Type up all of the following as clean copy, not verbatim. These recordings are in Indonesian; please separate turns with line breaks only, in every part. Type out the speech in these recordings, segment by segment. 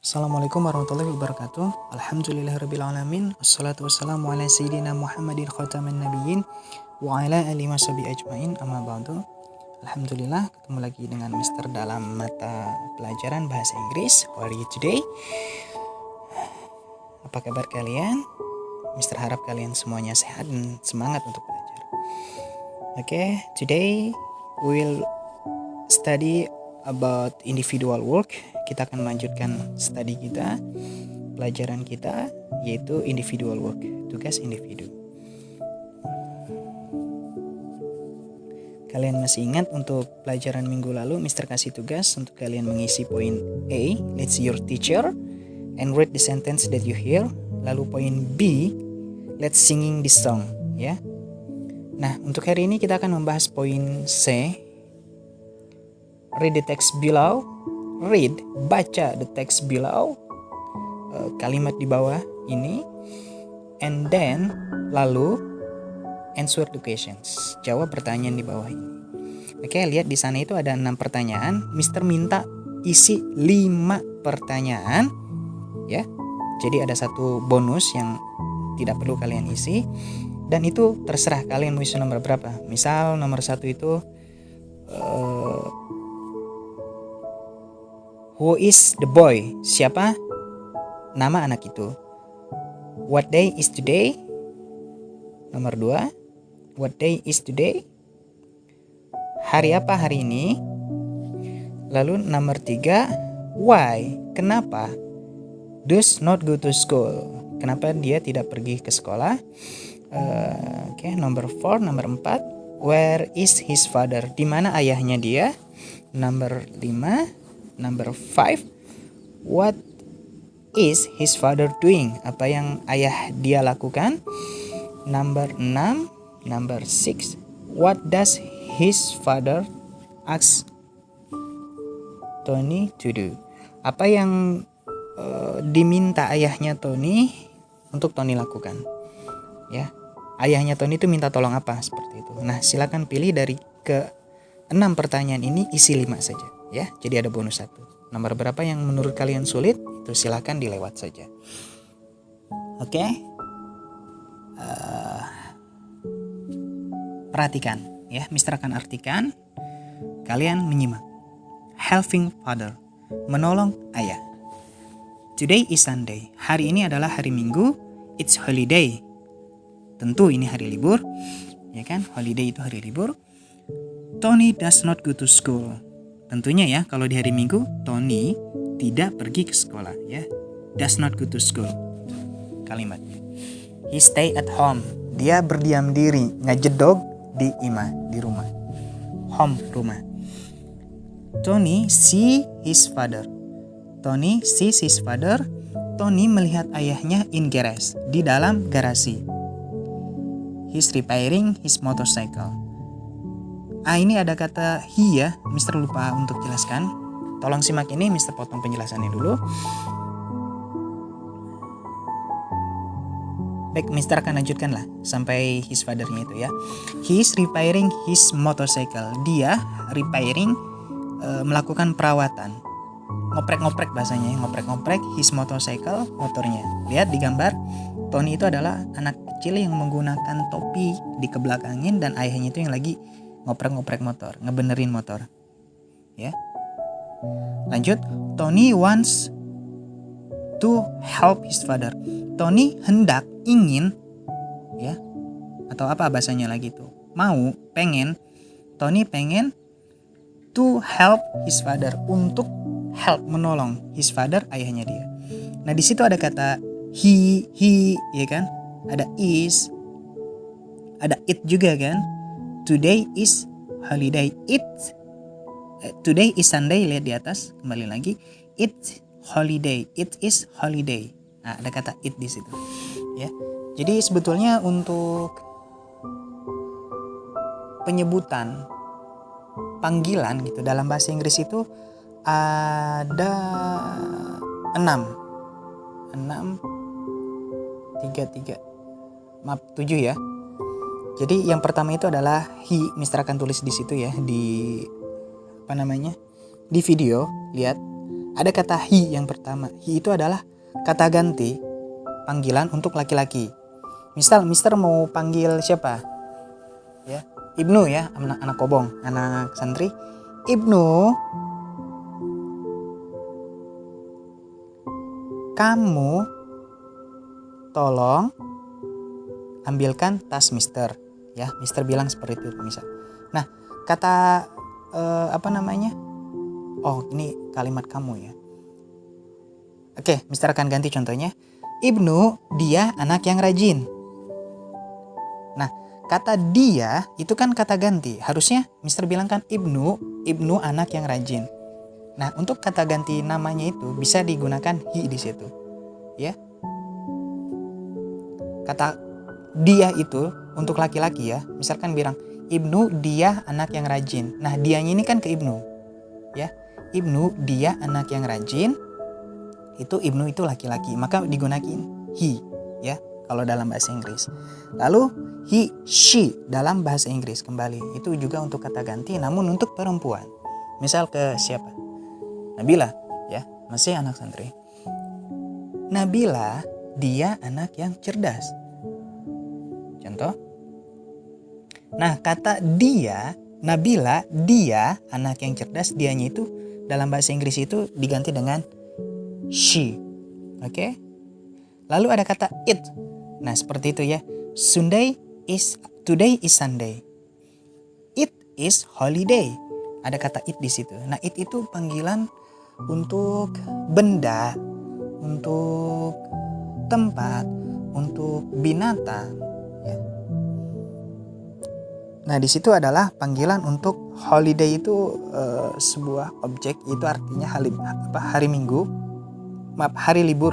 Assalamualaikum warahmatullahi wabarakatuh. Alhamdulillahirrabbilalamin. Assalatu wassalamu ala sayyidina Muhammadin khatamin nabiyyin wa ala alihi washabihi ajmain, amma ba'du. Alhamdulillah, ketemu lagi dengan Mister dalam mata pelajaran bahasa Inggris. How are you today? Apa kabar kalian? Mister harap kalian semuanya sehat dan semangat untuk belajar. Today we will study about individual work. Kita akan melanjutkan studi kita, pelajaran kita, yaitu individual work, tugas individu. Kalian masih ingat untuk pelajaran minggu lalu Mister kasih tugas untuk kalian mengisi poin A, let's see your teacher and read the sentence that you hear. Lalu poin B, let's singing this song, ya. Nah, untuk hari ini kita akan membahas poin C, read the text below. Read, baca the text below, kalimat di bawah ini, and then lalu answer the questions, jawab pertanyaan di bawah ini. Lihat di sana itu ada 6 pertanyaan. Mister minta isi 5 pertanyaan, ya. Jadi ada satu bonus yang tidak perlu kalian isi, dan itu terserah kalian mau isi nomor berapa. Misal nomor 1 itu who is the boy? Siapa nama anak itu? What day is today? Nomor 2, what day is today? Hari apa hari ini? Lalu nomor 3, why? Kenapa? Does not go to school. Kenapa dia tidak pergi ke sekolah? Nomor 4, where is his father? Di mana ayahnya dia? Nomor 5, Number 5, what is his father doing? Apa yang ayah dia lakukan? Number 6, number 6, what does his father ask Tony to do? Apa yang diminta ayahnya Tony untuk Tony lakukan? Ya, ayahnya Tony itu minta tolong apa? Seperti itu. Nah, silakan pilih dari ke-6 pertanyaan ini, isi 5 saja. Ya, jadi ada bonus 1. Nomor berapa yang menurut kalian sulit, itu silahkan dilewat saja. Perhatikan, ya. Mister akan artikan, kalian menyimak. Helping father, menolong ayah. Today is Sunday. Hari ini adalah hari Minggu. It's holiday. Tentu ini hari libur, ya kan? Holiday itu hari libur. Tony does not go to school. Tentunya ya, kalau di hari Minggu, Tony tidak pergi ke sekolah, ya. Does not go to school. Kalimatnya. He stay at home. Dia berdiam diri, ngajedog di rumah. Home, rumah. Tony see his father. Tony sees his father. Tony melihat ayahnya in garage, di dalam garasi. He's repairing his motorcycle. Ini ada kata he, ya. Mister lupa untuk jelaskan. Tolong simak ini, Mister potong penjelasannya dulu. Baik, Mister akan lanjutkan lah sampai his father-nya itu, ya. He is repairing his motorcycle. Dia repairing, melakukan perawatan. Ngoprek-ngoprek bahasanya, ngoprek-ngoprek his motorcycle, motornya. Lihat di gambar, Tony itu adalah anak kecil yang menggunakan topi dikebelakangin, dan ayahnya itu yang lagi ngoprek-ngoprek motor, ngebenerin motor, ya. Lanjut, Tony wants to help his father. Tony hendak, ingin, ya, atau apa bahasanya lagi tuh, mau, pengen. Tony pengen to help his father, untuk help, menolong his father, ayahnya dia. Nah, di situ ada kata he, ya kan? Ada is, ada it juga kan? Today is holiday. Today is Sunday. Lihat di atas, kembali lagi. It's holiday. It is holiday. Nah, ada kata it di situ, ya. Jadi sebetulnya untuk penyebutan panggilan gitu dalam bahasa Inggris itu ada 7 ya. Jadi yang pertama itu adalah he. Mister akan tulis di situ, ya, di di video. Lihat, Ada kata he yang pertama. He itu adalah kata ganti panggilan untuk laki-laki. Misal Mister mau panggil siapa? Ya, Ibnu ya, anak kobong, anak santri. Ibnu, kamu tolong ambilkan tas Mister. Ya, Mister bilang seperti itu misal. Nah, kata Oh, ini kalimat kamu ya. Oke, Mister akan ganti contohnya. Ibnu, dia anak yang rajin. Nah, kata dia itu kan kata ganti. Harusnya Mister bilang kan Ibnu anak yang rajin. Nah, untuk kata ganti namanya itu bisa digunakan he di situ. Ya. Kata dia itu untuk laki-laki ya. Misalkan bilang Ibnu, dia anak yang rajin. Nah, dianya ini kan ke Ibnu. Ya. Ibnu, dia anak yang rajin. Itu Ibnu itu laki-laki, maka digunakan he ya kalau dalam bahasa Inggris. Lalu he, she dalam bahasa Inggris kembali itu juga untuk kata ganti namun untuk perempuan. Misal ke siapa? Nabila ya, masih anak santri. Nabila, dia anak yang cerdas. Contoh. Nah, kata dia, Nabila, dia anak yang cerdas, dianya itu dalam bahasa Inggris itu diganti dengan she. Oke? Lalu ada kata it. Nah, seperti itu ya. Today is Sunday. It is holiday. Ada kata it di situ. Nah, it itu panggilan untuk benda, untuk tempat, untuk binatang, ya. Nah, di situ adalah panggilan untuk holiday itu sebuah objek, itu artinya hari Minggu. Hari libur.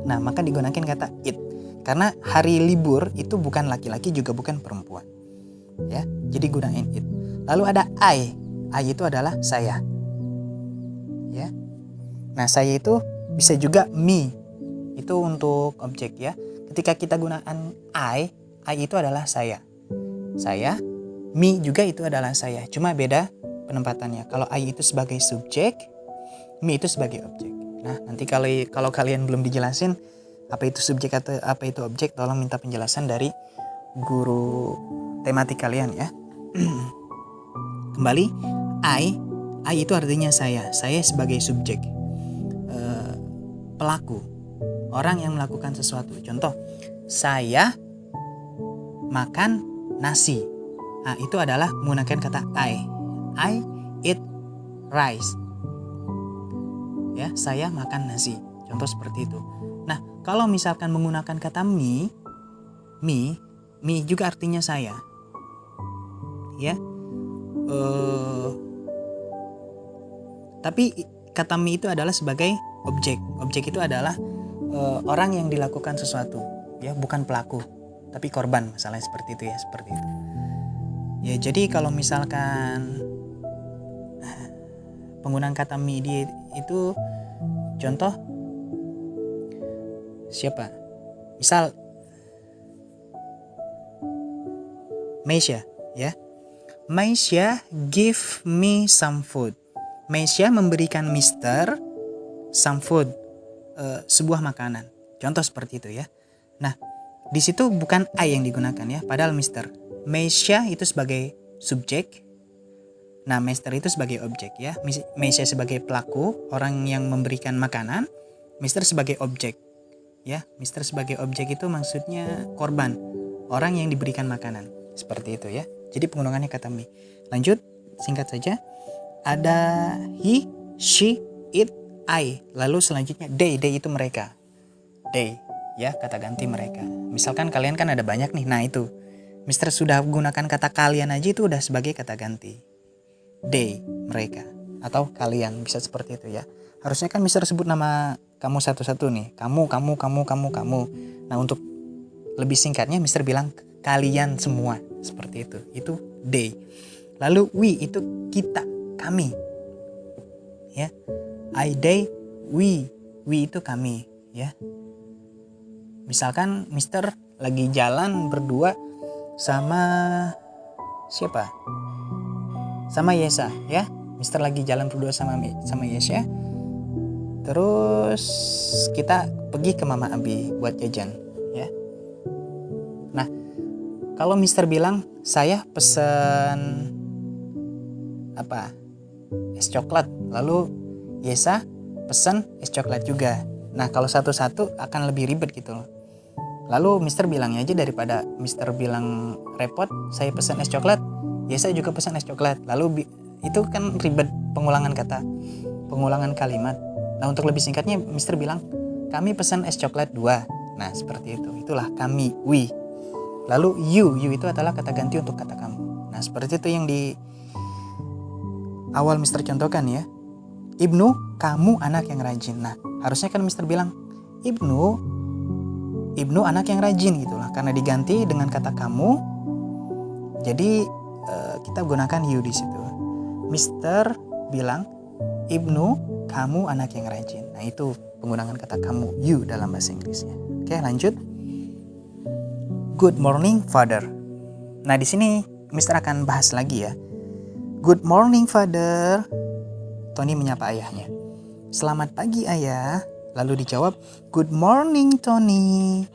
Nah, maka digunakan kata it. Karena hari libur itu bukan laki-laki juga bukan perempuan. Ya, jadi gunain it. Lalu ada I. I itu adalah saya. Ya. Nah, saya itu bisa juga me. Itu untuk objek ya. Ketika kita gunakan I itu adalah saya. Saya, me juga itu adalah saya. Cuma beda penempatannya. Kalau I itu sebagai subjek, me itu sebagai objek. Nah, nanti kalau kalian belum dijelasin apa itu subjek atau apa itu objek, tolong minta penjelasan dari guru tematik kalian ya. Kembali, I itu artinya saya sebagai subjek, pelaku, orang yang melakukan sesuatu. Contoh, saya makan nasi. Nah, itu adalah menggunakan kata I eat rice. Ya, saya makan nasi. Contoh seperti itu. Nah, kalau misalkan menggunakan kata me juga artinya saya. Ya. Tapi kata me itu adalah sebagai objek. Objek itu adalah orang yang dilakukan sesuatu, ya, bukan pelaku, tapi korban, masalahnya seperti itu ya, seperti itu. Ya, jadi kalau misalkan penggunaan kata me itu contoh siapa? Misal Meisha ya. Meisha give me some food. Meisha memberikan Mister some food, sebuah makanan. Contoh seperti itu ya. Nah, di situ bukan I yang digunakan ya, padahal Mister. Meisha itu sebagai subjek. Nah, Mister itu sebagai objek ya. Meisha sebagai pelaku, orang yang memberikan makanan. Mister sebagai objek. Ya, Mister sebagai objek itu maksudnya korban, orang yang diberikan makanan. Seperti itu ya. Jadi penggunaan kata me. Lanjut, singkat saja. Ada he, she, it, I. Lalu selanjutnya they itu mereka. They ya, kata ganti mereka. Misalkan kalian kan ada banyak nih. Nah, itu Mister sudah gunakan kata kalian aja itu udah sebagai kata ganti. They, mereka, atau kalian, bisa seperti itu ya. Harusnya kan Mister sebut nama kamu satu-satu nih. Kamu. Nah, untuk lebih singkatnya Mister bilang kalian semua, seperti itu. Itu they. Lalu we itu kita, kami. Ya. I, they, we. We itu kami, ya. Misalkan Mister lagi jalan berdua sama siapa? Sama Yesa ya. Mister lagi jalan berdua sama Yesa. Terus kita pergi ke Mama Abi buat jajan, ya. Nah, kalau Mister bilang saya pesen apa? Es coklat, lalu Yesa pesen es coklat juga. Nah, kalau satu-satu akan lebih ribet gitu loh. Lalu Mister bilangnya aja, daripada Mister bilang repot, saya pesen es coklat, Yesa juga pesen es coklat. Lalu itu kan ribet pengulangan kata, pengulangan kalimat. Nah, untuk lebih singkatnya Mister bilang, kami pesan es coklat 2. Nah, seperti itu. Itulah kami, we. Lalu you itu adalah kata ganti untuk kata kamu. Nah, seperti itu yang di awal Mister contohkan ya. Ibnu, kamu anak yang rajin. Nah, harusnya kan Mister bilang, Ibnu anak yang rajin gitulah. Karena diganti dengan kata kamu, jadi kita gunakan you di situ. Mister bilang, Ibnu, kamu anak yang rajin. Nah, itu penggunaan kata kamu, you dalam bahasa Inggrisnya. Oke, lanjut. Good morning, Father. Nah, di sini Mister akan bahas lagi ya. Good morning, Father. Tony menyapa ayahnya. Selamat pagi, ayah. Lalu dijawab, good morning, Tony.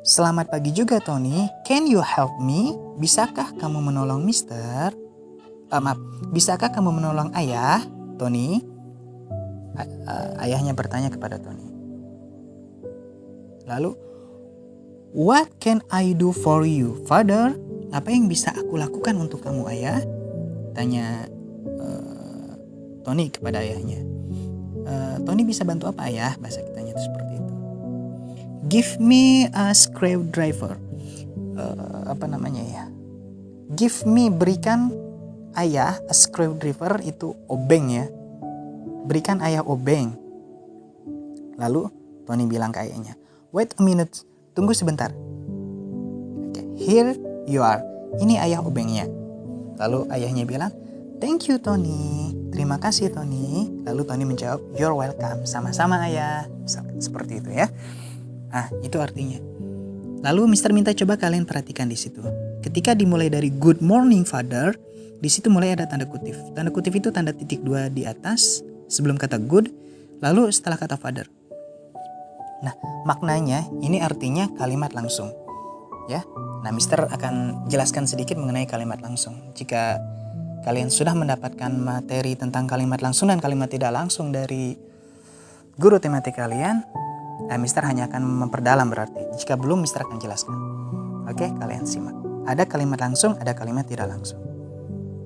Selamat pagi juga, Tony. Can you help me? Bisakah kamu menolong Mister? Bisakah kamu menolong ayah, Tony? Ayahnya bertanya kepada Tony. Lalu, what can I do for you, Father? Apa yang bisa aku lakukan untuk kamu, ayah? Tanya Tony kepada ayahnya. Tony bisa bantu apa, ayah? Bahasa kitanya itu seperti itu. Give me a screwdriver. Give me, berikan ayah, a screwdriver itu obeng ya. Berikan ayah obeng. Lalu Tony bilang ke ayahnya, wait a minute, tunggu sebentar. Okay, here you are. Ini ayah obengnya. Lalu ayahnya bilang, thank you, Tony. Terima kasih, Tony. Lalu Tony menjawab, you're welcome. Sama-sama, ayah. Seperti itu ya. Ah, itu artinya. Lalu Mister minta coba kalian perhatikan di situ. Ketika dimulai dari good morning, Father, di situ mulai ada tanda kutip. Tanda kutip itu tanda titik 2 di atas sebelum kata good, lalu setelah kata Father. Nah, maknanya ini artinya kalimat langsung. Ya. Nah, Mister akan jelaskan sedikit mengenai kalimat langsung. Jika kalian sudah mendapatkan materi tentang kalimat langsung dan kalimat tidak langsung dari guru tematik kalian, Mister hanya akan memperdalam berarti. Jika belum, Mister akan jelaskan. Oke, kalian simak. Ada kalimat langsung, ada kalimat tidak langsung.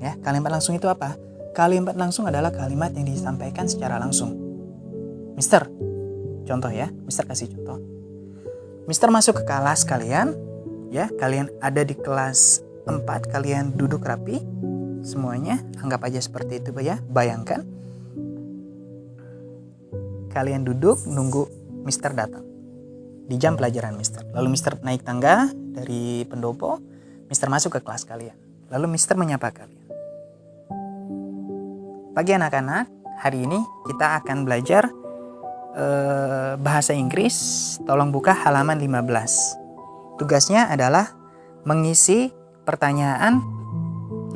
Ya, kalimat langsung itu apa? Kalimat langsung adalah kalimat yang disampaikan secara langsung. Mister, contoh ya, Mister kasih contoh. Mister masuk ke kelas kalian, ya, kalian ada di kelas 4, kalian duduk rapi, semuanya, anggap aja seperti itu ya, bayangkan. Kalian duduk, nunggu Mister datang di jam pelajaran Mister. Lalu Mister naik tangga dari pendopo, Mister masuk ke kelas kalian. Lalu Mister menyapa kalian. Pagi anak-anak, hari ini kita akan belajar bahasa Inggris. Tolong buka halaman 15. Tugasnya adalah mengisi pertanyaan,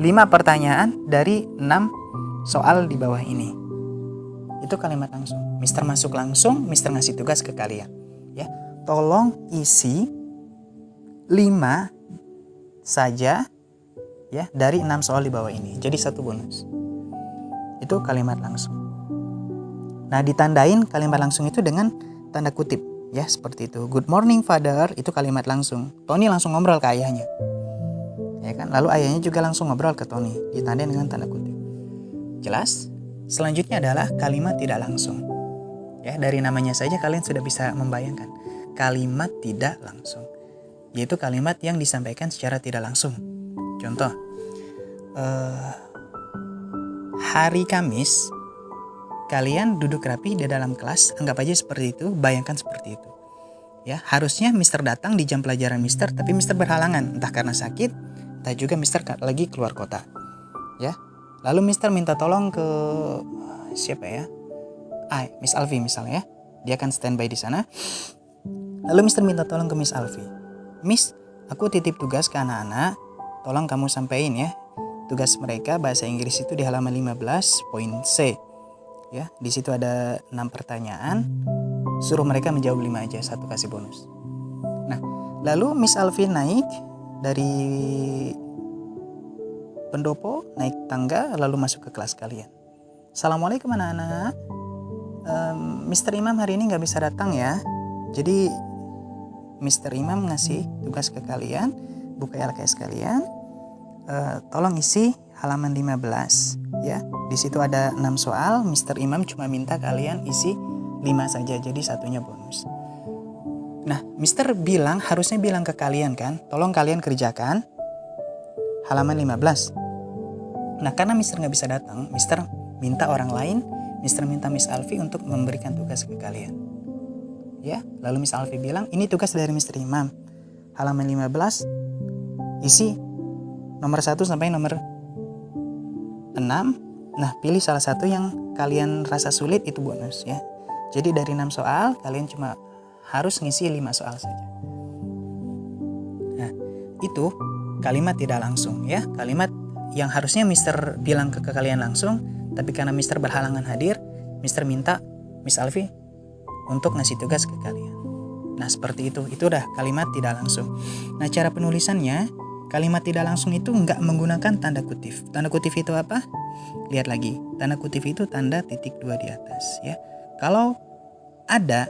5 pertanyaan dari 6 soal di bawah ini. Itu kalimat langsung. Mister masuk langsung, Mister ngasih tugas ke kalian. Ya, tolong isi 5 saja ya dari 6 soal di bawah ini. Jadi 1 bonus. Itu kalimat langsung. Nah, ditandain kalimat langsung itu dengan tanda kutip ya, seperti itu. Good morning, Father, itu kalimat langsung. Tony langsung ngobrol ke ayahnya. Ya kan? Lalu ayahnya juga langsung ngobrol ke Tony, ditandain dengan tanda kutip. Jelas? Selanjutnya adalah kalimat tidak langsung. Ya, dari namanya saja kalian sudah bisa membayangkan. Kalimat tidak langsung, yaitu kalimat yang disampaikan secara tidak langsung. Contoh, hari Kamis, kalian duduk rapi di dalam kelas, anggap aja seperti itu, bayangkan seperti itu. Ya, harusnya Mister datang di jam pelajaran Mister, tapi Mister berhalangan, entah karena sakit, entah juga Mister lagi keluar kota. Ya. Lalu Mister minta tolong ke siapa ya? Miss Alfi misalnya ya. Dia akan standby di sana. Lalu Mister minta tolong ke Miss Alfi. Miss, aku titip tugas ke anak-anak. Tolong kamu sampaikan ya. Tugas mereka bahasa Inggris itu di halaman 15 poin C. Ya, di situ ada 6 pertanyaan. Suruh mereka menjawab 5 aja, 1 kasih bonus. Nah, lalu Miss Alfi naik dari pendopo, naik tangga, lalu masuk ke kelas kalian. Assalamualaikum anak-anak. Mr. Imam hari ini nggak bisa datang ya. Jadi Mr. Imam ngasih tugas ke kalian, buka LKS kalian. Tolong isi halaman 15 ya. Di situ ada 6 soal. Mr. Imam cuma minta kalian isi 5 saja, jadi satunya bonus. Nah, Mr. harusnya bilang ke kalian kan, tolong kalian kerjakan halaman 15. Nah, karena Mr. nggak bisa datang, Mr. minta orang lain, Mr. minta Miss Alfi untuk memberikan tugas ke kalian. Ya, lalu Miss Alfi bilang, ini tugas dari Mr. Imam. Halaman 15, isi nomor 1 sampai nomor 6. Nah, pilih salah satu yang kalian rasa sulit, itu bonus ya. Jadi dari 6 soal, kalian cuma harus ngisi 5 soal saja. Nah, itu kalimat tidak langsung ya. Kalimat yang harusnya Mister bilang ke kalian langsung, tapi karena Mister berhalangan hadir, Mister minta Miss Alfi untuk ngasih tugas ke kalian. Nah, seperti itu. Itu udah kalimat tidak langsung. Nah, cara penulisannya, kalimat tidak langsung itu nggak menggunakan tanda kutip. Tanda kutip itu apa? Lihat lagi. Tanda kutip itu tanda titik 2 di atas ya. Kalau ada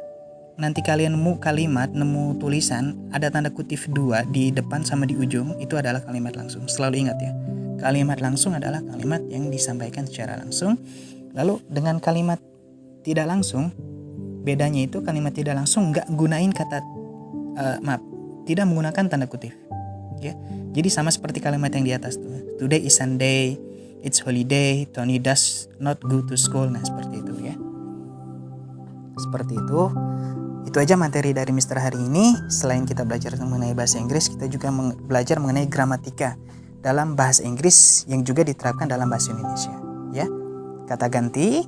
nanti kalian nemu tulisan ada tanda kutip 2 di depan sama di ujung, itu adalah kalimat langsung. Selalu ingat ya. Kalimat langsung adalah kalimat yang disampaikan secara langsung. Lalu dengan kalimat tidak langsung, bedanya itu kalimat tidak langsung nggak gunain tidak menggunakan tanda kutip. Ya, jadi sama seperti kalimat yang di atas tuh. Today is Sunday, it's holiday, Tony does not go to school. Nah, seperti itu ya. Seperti itu. Itu aja materi dari Mister hari ini. Selain kita belajar mengenai bahasa Inggris, kita juga belajar mengenai gramatika dalam bahasa Inggris yang juga diterapkan dalam bahasa Indonesia ya. Kata ganti,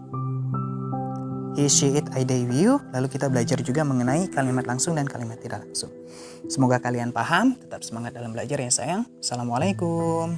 he, she, it, I, they, you. Lalu kita belajar juga mengenai kalimat langsung dan kalimat tidak langsung. Semoga kalian paham. Tetap semangat dalam belajar ya sayang. Assalamualaikum.